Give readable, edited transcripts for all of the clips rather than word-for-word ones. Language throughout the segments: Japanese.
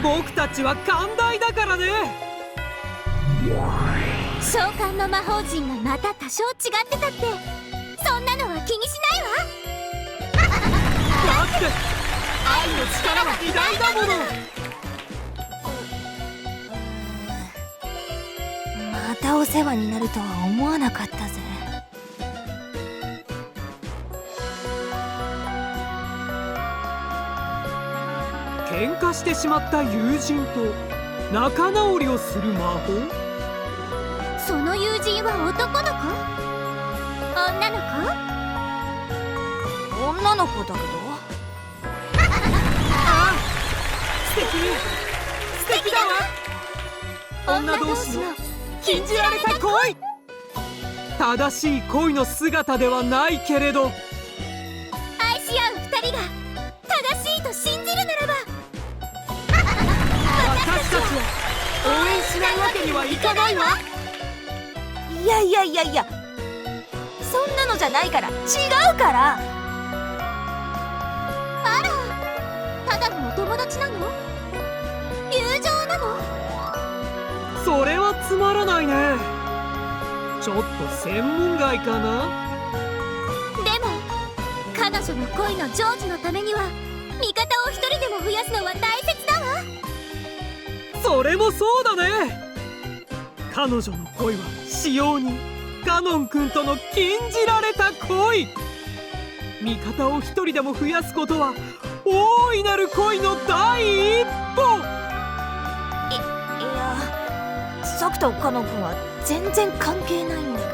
僕たちは寛大だからね。召喚の魔法陣がまた多少違ってたって、そんなのは気にしないわ。だって愛の力は偉大だもの。またお世話になるとは思わなかったぜ。喧嘩してしまった友人と仲直りをする魔法。その友人は男の子？女の子？女の子だけど。ああ、素敵だわ。女同士の禁じられた恋。正しい恋の姿ではないけれど、愛し合う二人が正しいと信じるならば、私たちは応援しないわけにはいかないわ。いや、そんなのじゃないから。違うから。あら、ただのお友達なの？友情なの？それはつまらないね。ちょっと専門外かな。でも彼女の恋の成就のためには味方を一人でも増やすのは大切だわ。それもそうだね。彼女の恋は使用人カノン君との禁じられた恋。味方を一人でも増やすことは大いなる恋の第一歩。いや、サクとカノン君は全然関係ないんだけど。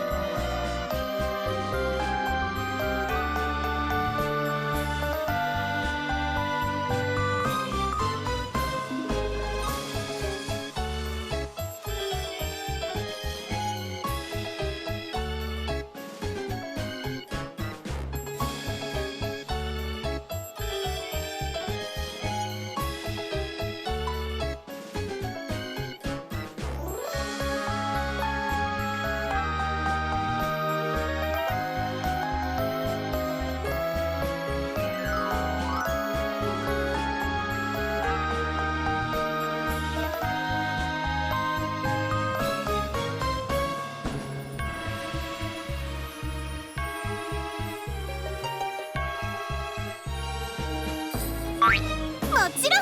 もちろん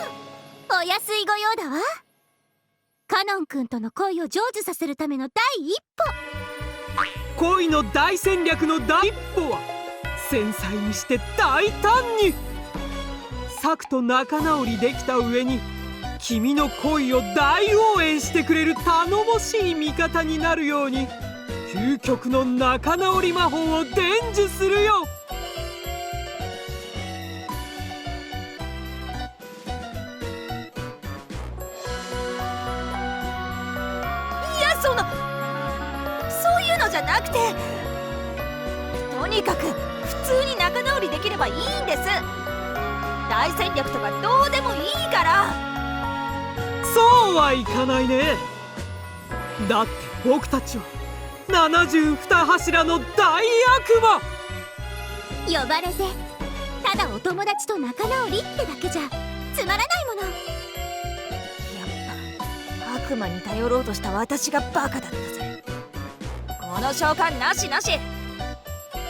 お安いご用だわ。カノン君との恋を成就させるための第一歩。恋の大戦略の第一歩は繊細にして大胆に。サクと仲直りできた上に君の恋を大応援してくれる頼もしい味方になるように究極の仲直り魔法を伝授するよ。そういうのじゃなくて、とにかく普通に仲直りできればいいんです。大戦略とかどうでもいいから。そうはいかないね。だって僕たちは72柱の大悪魔。呼ばれてただお友達と仲直りってだけじゃつまらないもの。やっぱ悪魔に頼ろうとした私がバカだったぜ。この召喚なし。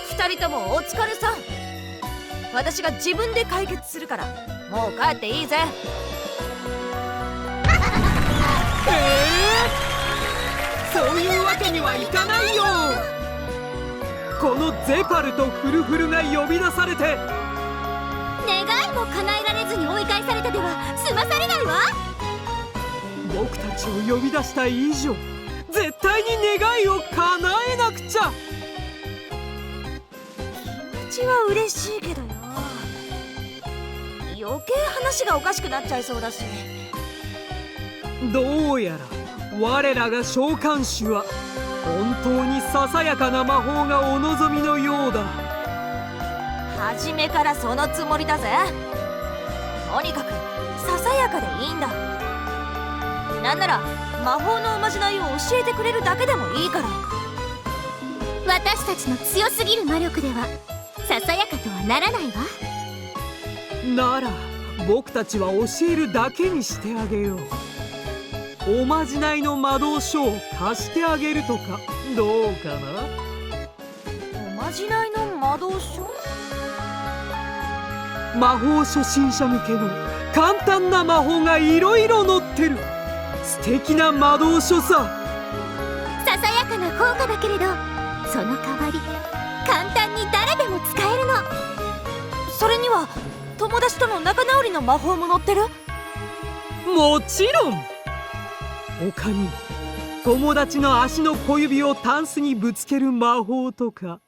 二人ともお疲れさん。私が自分で解決するからもう帰っていいぜ。そういうわけにはいかないよ。このゼパルとフルフルが呼び出されて願いも叶えられずに追い返されたでは済まされないわ。僕たちを呼び出した以上絶対に願いを叶えなくちゃ。気持ちは嬉しいけどよ、余計話がおかしくなっちゃいそうだし。どうやら我らが召喚師は本当にささやかな魔法がお望みのようだ。初めからそのつもりだぜ。とにかくささやかでいいんだ。なんなら魔法のおまじないを教えてくれるだけでもいいから。私たちの強すぎる魔力ではささやかとはならないわ。なら僕たちは教えるだけにしてあげよう。おまじないの魔導書を貸してあげるとかどうかな。おまじないの魔導書？魔法初心者向けの簡単な魔法がいろいろ載ってる素敵な魔導書さ。ささやかな効果だけれど、その代わり簡単に誰でも使えるの。それには友達との仲直りの魔法も載ってる？もちろん。他に友達の足の小指をタンスにぶつける魔法とか、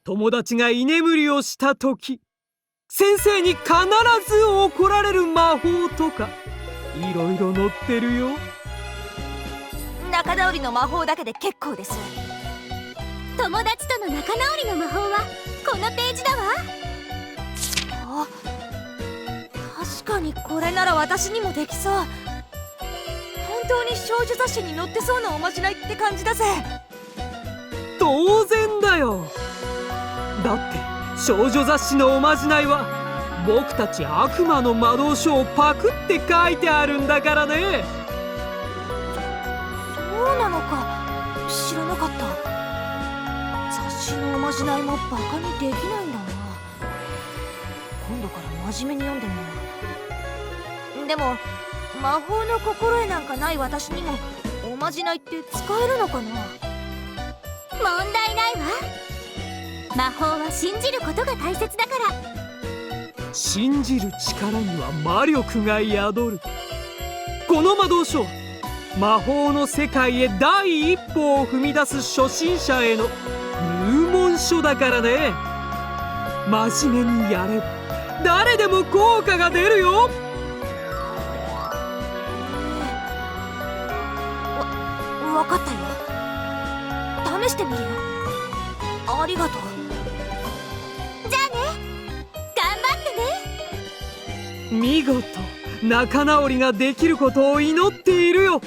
友達が居眠りをした時先生に必ず怒られる魔法とか、いろいろ載ってるよ。仲直りの魔法だけで結構です。友達との仲直りの魔法はこのページだわ。あ、確かにこれなら私にもできそう。本当に少女雑誌に載ってそうなおまじないって感じだぜ。当然だよ。だって少女雑誌のおまじないは僕たち悪魔の魔導書をパクって書いてあるんだからね。そうなのか、知らなかった。雑誌のおまじないもバカにできないんだな。今度から真面目に読んでみよう。でも魔法の心得なんかない私にもおまじないって使えるのかな？問題ないわ。魔法は信じることが大切だから。信じる力には魔力が宿る。この魔導書は魔法の世界へ第一歩を踏み出す初心者への入門書だからね。真面目にやれば誰でも効果が出るよ。わかったよ。試してみるよ。ありがとう。じゃあね、頑張ってね。見事仲直りができることを祈っているよ。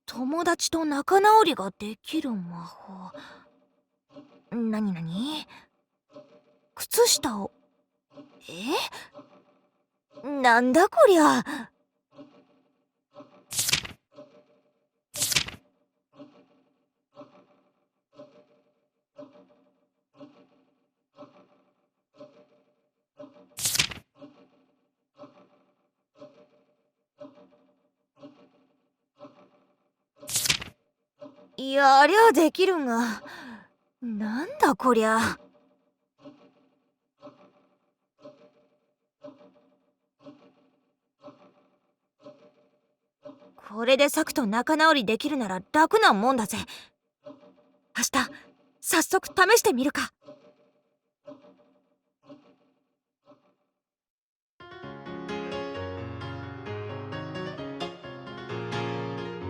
友達と仲直りができる魔法。なになに？靴下を…なんだこりゃ。やりゃできるが、なんだこりゃ。これでサクと仲直りできるなら楽なもんだぜ。明日早速試してみるか。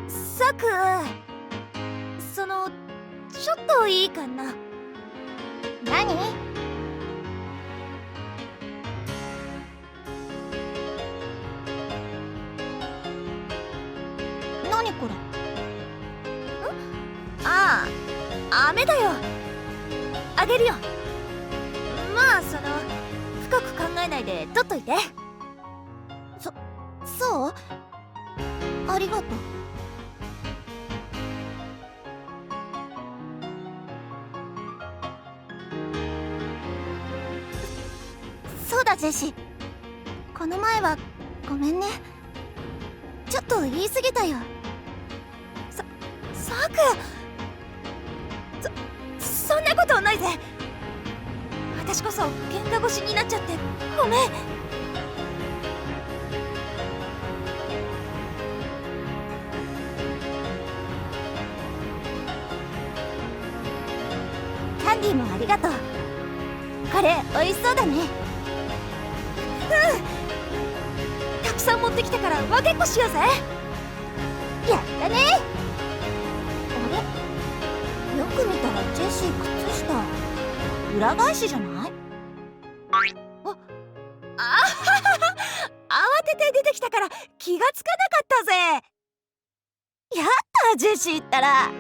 サク、ちょっといいかな。何？何これ？ああ、飴だよ。あげるよ。まあ深く考えないで取っといて。そう？ありがとう。そうだジェシ、この前はごめんね。ちょっと言い過ぎたよ。サク、そんなことないぜ。私こそ喧嘩腰になっちゃってごめん。キャンディーもありがとう。これ美味しそうだね。たくさん持ってきたから分けっこしようぜ。やったね。あれ、よく見たらジェシー靴下裏返しじゃない？慌てて出てきたから気がつかなかったぜ。やったジェシーったら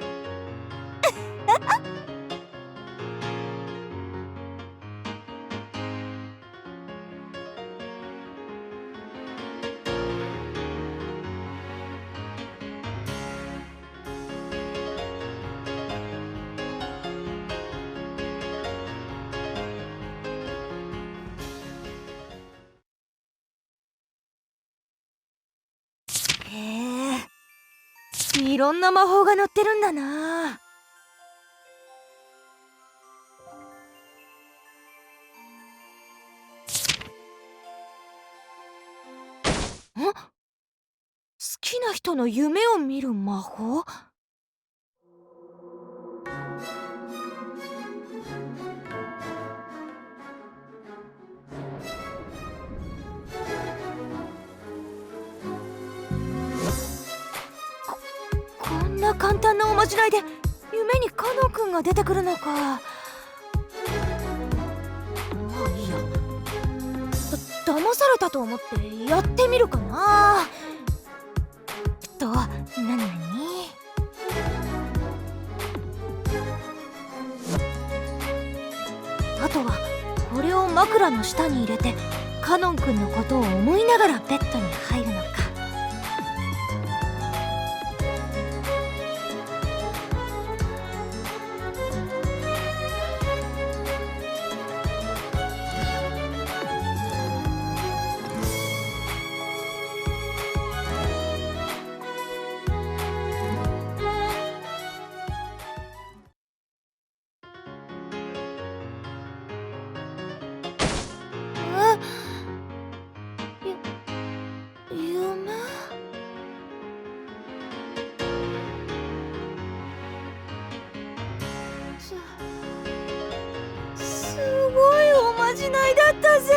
へえ、いろんな魔法が載ってるんだな。ん？好きな人の夢を見る魔法？こんな簡単なおまじないで夢にカノンくんが出てくるのか。まあいいや。騙されたと思ってやってみるかな。なにあとはこれを枕の下に入れてカノンくんのことを思いながらベッドに入るのか。夢？すごいおまじないだったぜ。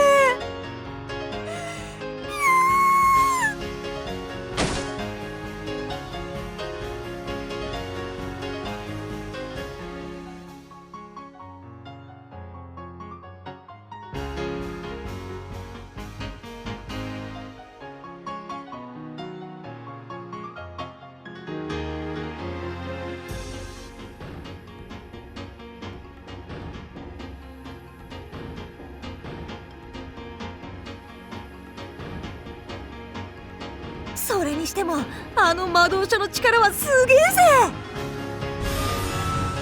それにしてもあの魔導書の力はすげえぜ。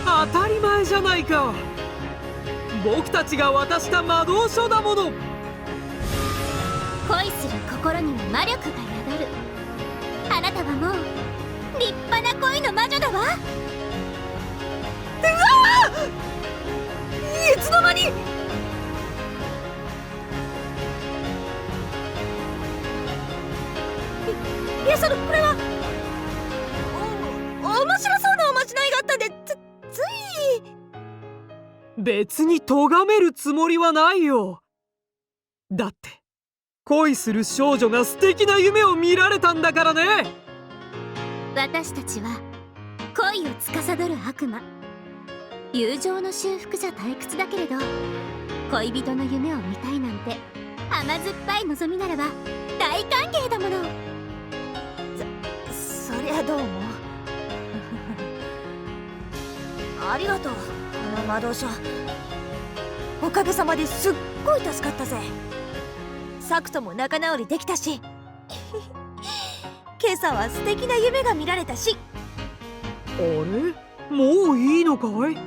当たり前じゃないか。僕たちが渡した魔導書だもの。恋する心には魔力が宿る。あなたはもう立派な恋の魔女だわ。いつの間に。いや、これは面白そうなおまじないがあったんでつい。別に咎めるつもりはないよ。だって恋する少女が素敵な夢を見られたんだからね。私たちは恋を司る悪魔。友情の修復じゃ退屈だけれど、恋人の夢を見たいなんて甘酸っぱい望みならば大歓迎だもの。そりゃどうもありがとう。この魔導書おかげさまですっごい助かったぜ。サクとも仲直りできたし今朝は素敵な夢が見られたし。あれ、もういいのかい？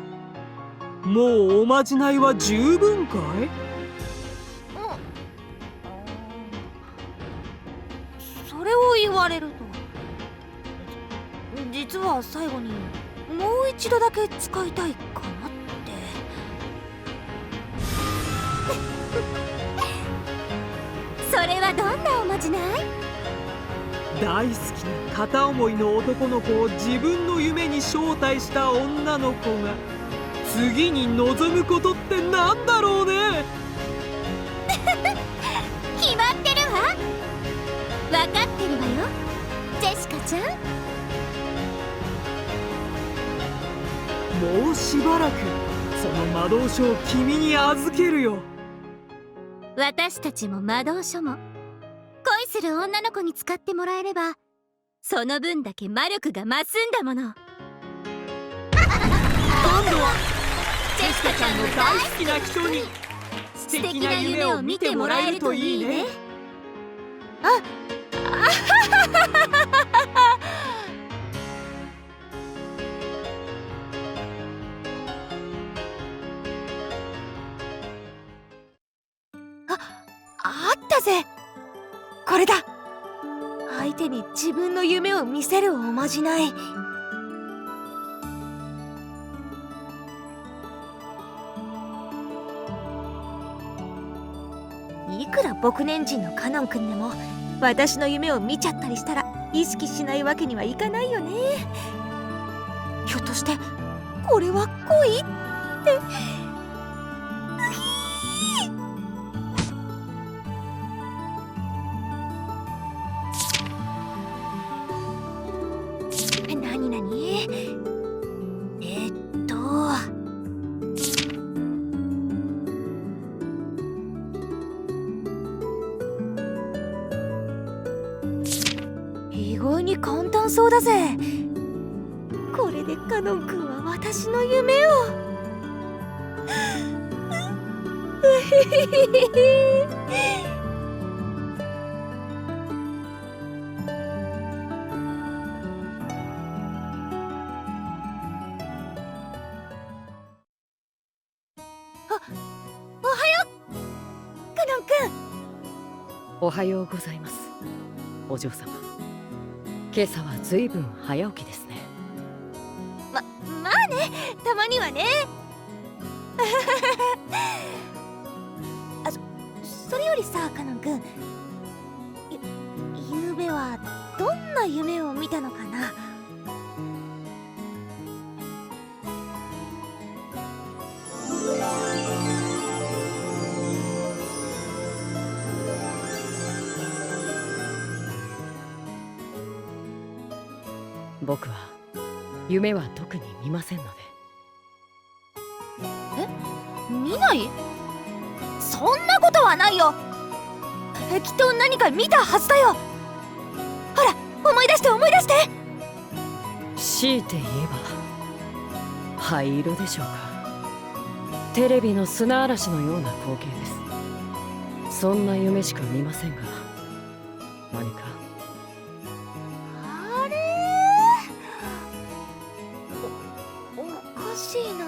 もうおまじないは十分かい？それを言われると、実は最後にもう一度だけ使いたいかなって。それはどんなおまじない？大好きな片思いの男の子を自分の夢に招待した女の子が次に望むことってなんだろうね。決まってるわ。分かってるわよ、ジェシカちゃん。もうしばらくその魔導書を君に預けるよ。私たちも魔導書も恋する女の子に使ってもらえれば、その分だけ魔力が増すんだもの。今度はジェシカちゃんの大好きな人に素敵な夢を見てもらえるといいね。あったぜ。これだ。相手に自分の夢を見せるおまじない。いくら牧年人のカノン君でも私の夢を見ちゃったりしたら意識しないわけにはいかないよね。ひょっとしてこれは恋って。なになに？意外に簡単そうだぜ。これでカノン君は私の夢を。おはよう、カノン君。おはようございます、お嬢様。今朝はずいぶん早起きですね。まあね、たまにはね。それよりさ、カノン君、ゆうべはどんな夢を見たのかな？僕は夢は特に見ませんので。見ない？そんなことはないよ。きっと何か見たはずだよ。ほら、思い出して思い出して。強いて言えば灰色でしょうか。テレビの砂嵐のような光景です。そんな夢しか見ませんが、何か。あれ？おかしいな。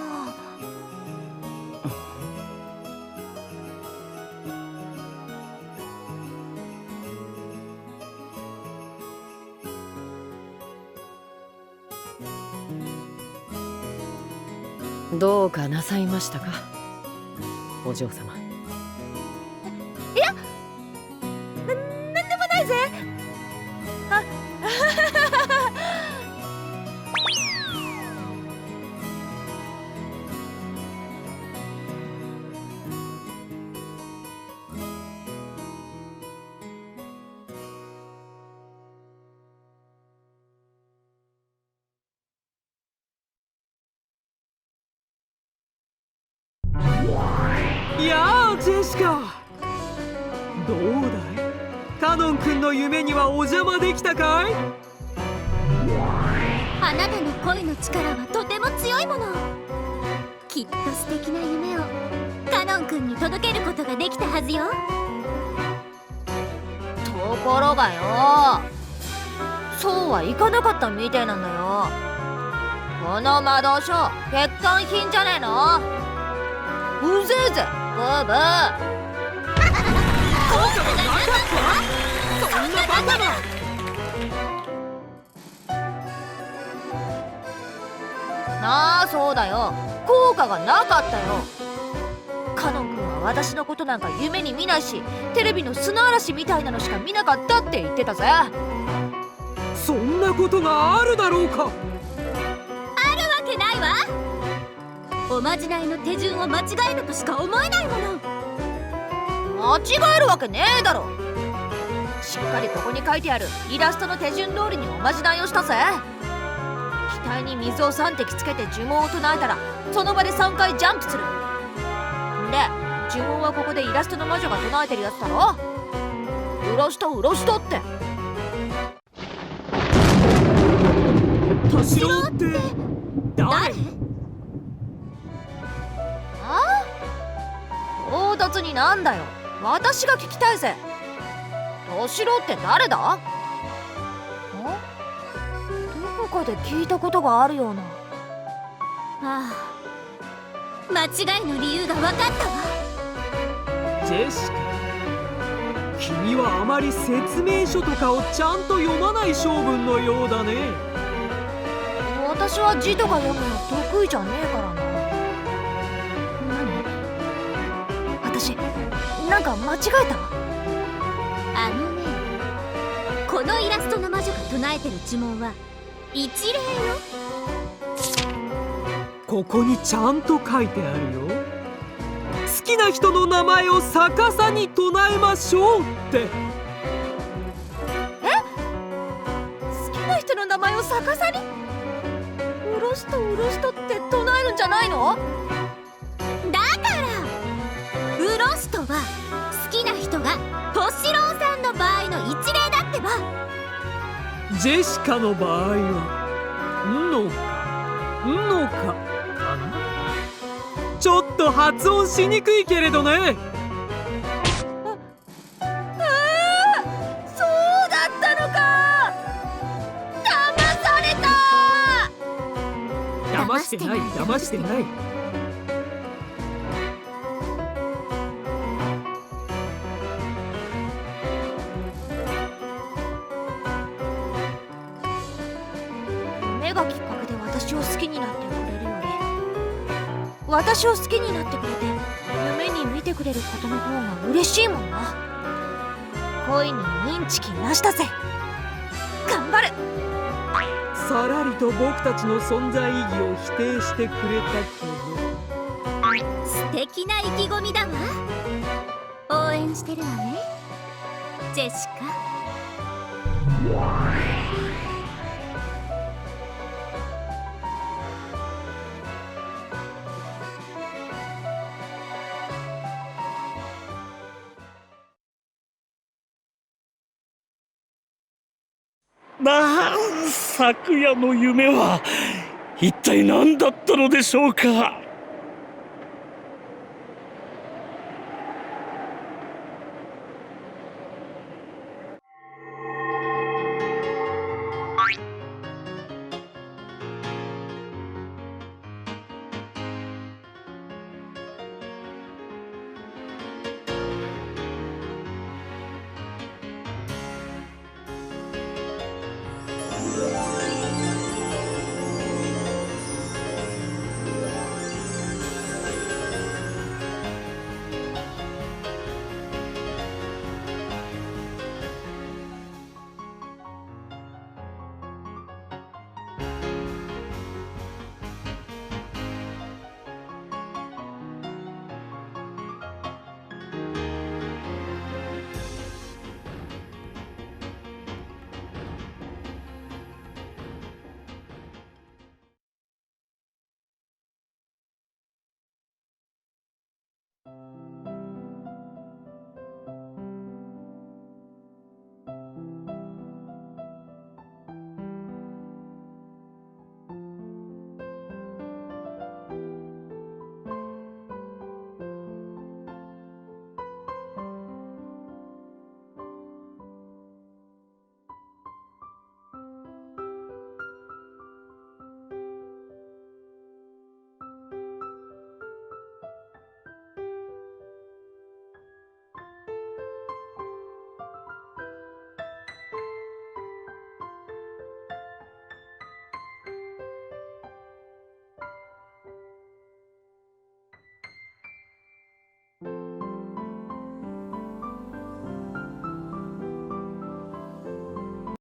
どうかなさいましたか、お嬢様。いや、なんでもないぜ。やあジェシカ、どうだい？カノン君の夢にはお邪魔できたかい？あなたの恋の力はとても強いもの。きっと素敵な夢をカノン君に届けることができたはずよ。ところがよ、そうはいかなかったみたいなんだよ。この魔導書、欠陥品じゃねえの？うぜえぜ、ブーブー。効果がなかった？そんなバカな！なあ、そうだよ。効果がなかったよ。カノン君は私のことなんか夢に見ないし、テレビの砂嵐みたいなのしか見なかったって言ってたぜ。そんなことがあるだろうか？あるわけないわ。おまじないの手順を間違えたとしか思えないもの。間違えるわけねえだろ。しっかりここに書いてあるイラストの手順通りにおまじないをしたぜ。額に水を3滴つけて呪文を唱えたらその場で3回ジャンプする。で、呪文はここでイラストの魔女が唱えてるやつだろ。うろしとうろしとって。トシローって誰？唐突になんだよ。私が聞きたいぜ。トシロって誰だ？どこかで聞いたことがあるような。ああ、間違いの理由が分かったわ。ジェシカ、君はあまり説明書とかをちゃんと読まない性分のようだね。私は字とか読むの得意じゃねえからな。何？私なんか間違えた？あのね、このイラストの魔女が唱えてる呪文は一礼よ。ここにちゃんと書いてあるよ。好きな人の名前を逆さに唱えましょうって。好きな人の名前を逆さに？うろしとうろしとって唱えるんじゃないの？だからウロシとは好きな人がトシローさんの場合の一礼だってば。ジェシカの場合はんのかんのかかな。ちょっと発音しにくいけれどね。そうだったのか。騙された。騙してない騙してない。夢がきっかけで私を好きになってくれるより、私を好きになってくれて夢に見てくれることの方が嬉しいもんな。恋にインチキなしだぜ。頑張る。さらりと僕たちの存在意義を否定してくれたけど、素敵な意気込みだわ。応援してるわね、ジェシカ。昨夜の夢は一体何だったのでしょうか。